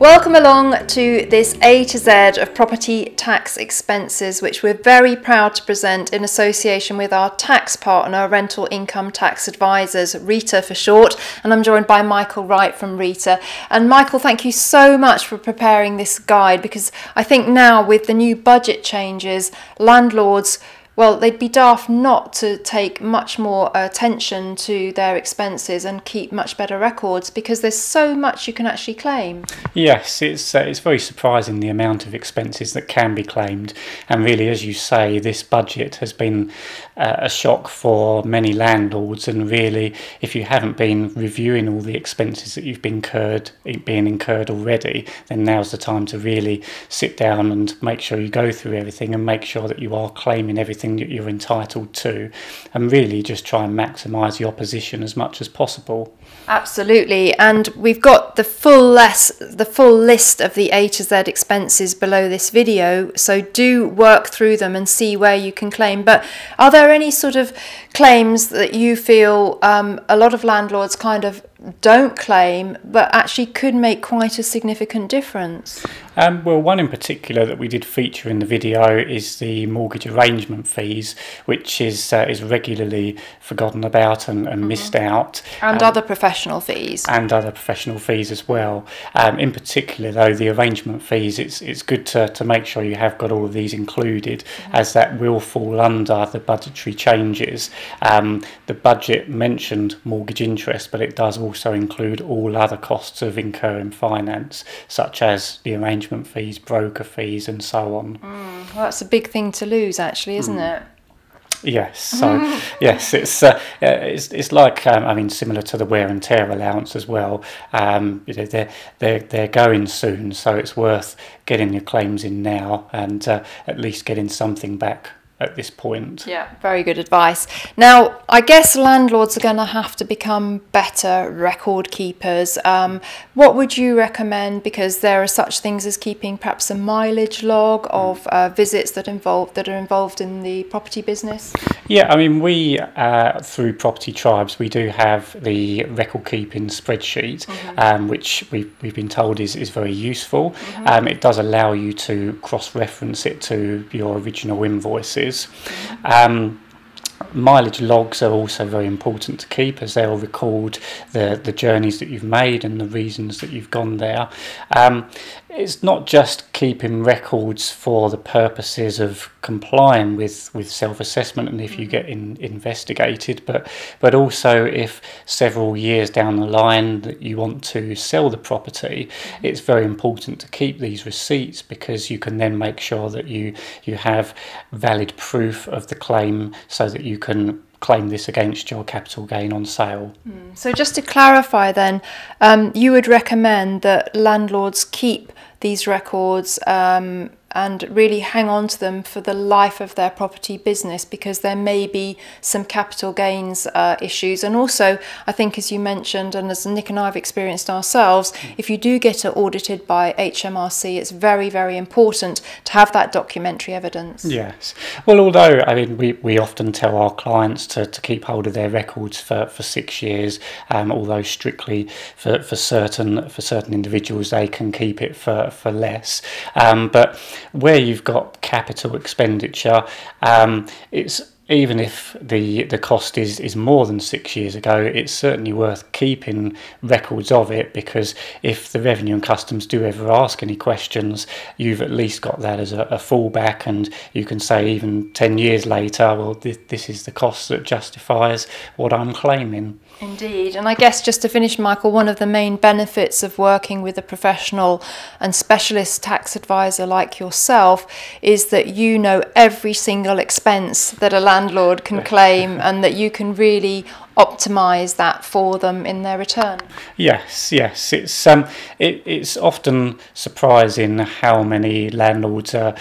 Welcome along to this A to Z of property tax expenses, which we're very proud to present in association with our tax partner, Rental Income Tax Advisors, RITA for short, and I'm joined by Michael Wright from RITA. And Michael, thank you so much for preparing this guide, because I think now with the new budget changes, landlords, well, they'd be daft not to take much more attention to their expenses and keep much better records, because there's so much you can actually claim. Yes, it's very surprising the amount of expenses that can be claimed, and really, as you say, this budget has been a shock for many landlords. And really, if you haven't been reviewing all the expenses that you've been being incurred already, then now's the time to really sit down and make sure you go through everything and make sure that you are claiming everything that you're entitled to, and really just try and maximise your position as much as possible. Absolutely, and we've got the full list of the A to Z expenses below this video, so do work through them and see where you can claim. But are there any sort of claims that you feel a lot of landlords kind of don't claim but actually could make quite a significant difference? Well, one in particular that we did feature in the video is the mortgage arrangement fees, which is regularly forgotten about and missed out. And other professional fees. And other professional fees as well. In particular, though, the arrangement fees, it's good to make sure you have got all of these included, as that will fall under the budgetary changes. The budget mentioned mortgage interest, but it does also include all other costs of incurring finance, such as the arrangement fees, broker fees, and so on. Well, that's a big thing to lose, actually, isn't it? Yes, so yes, it's like I mean, similar to the wear and tear allowance as well. You know, they're going soon, so it's worth getting your claims in now and at least getting something back at this point. Yeah, very good advice. Now, I guess landlords are going to have to become better record keepers. What would you recommend? Because there are such things as keeping perhaps a mileage log of visits that are involved in the property business. Yeah, I mean, we through Property Tribes, we do have the record keeping spreadsheet, which we've been told is very useful. It does allow you to cross-reference it to your original invoices. Mileage logs are also very important to keep, as they'll record the journeys that you've made and the reasons that you've gone there. It's not just keeping records for the purposes of complying with self-assessment and if you get investigated, but also if several years down the line that you want to sell the property, it's very important to keep these receipts, because you can then make sure that you have valid proof of the claim, so that you can claim this against your capital gain on sale. So just to clarify then, you would recommend that landlords keep these records and really hang on to them for the life of their property business, because there may be some capital gains issues. And also, I think, as you mentioned, and as Nick and I have experienced ourselves, if you do get it audited by HMRC, it's very, very important to have that documentary evidence. Yes. Well, although, I mean, we often tell our clients to keep hold of their records for 6 years, although strictly for certain individuals they can keep it for less. But where you've got capital expenditure, it's even if the cost is more than 6 years ago, it's certainly worth keeping records of it, because if the Revenue and Customs do ever ask any questions, you've at least got that as a fallback, and you can say even 10 years later, well, this is the cost that justifies what I'm claiming. Indeed, and I guess just to finish, Michael, one of the main benefits of working with a professional and specialist tax advisor like yourself is that you know every single expense that a landlord can claim, and that you can really optimise that for them in their return. Yes, it's often surprising how many landlords are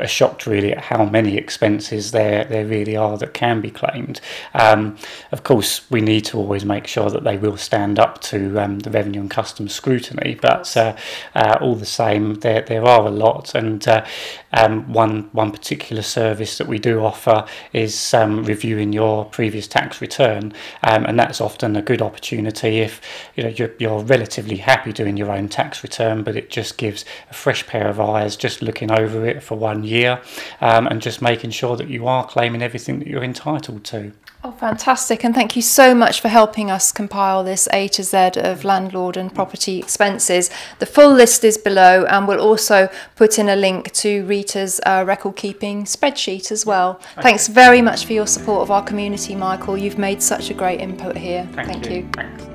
shocked really at how many expenses there really are that can be claimed. Of course, we need to always make sure that they will stand up to the Revenue and Customs scrutiny, but all the same, there are a lot, and one particular service that we do offer is reviewing your previous tax return. return, and that's often a good opportunity if you're relatively happy doing your own tax return, but it just gives a fresh pair of eyes just looking over it for 1 year, and just making sure that you are claiming everything that you're entitled to. Oh, fantastic. And thank you so much for helping us compile this A to Z of landlord and property expenses. The full list is below, and we'll also put in a link to Rita's record keeping spreadsheet as well. Okay. Thanks very much for your support of our community, Michael. You've made such a great input here. Thank you. Thanks.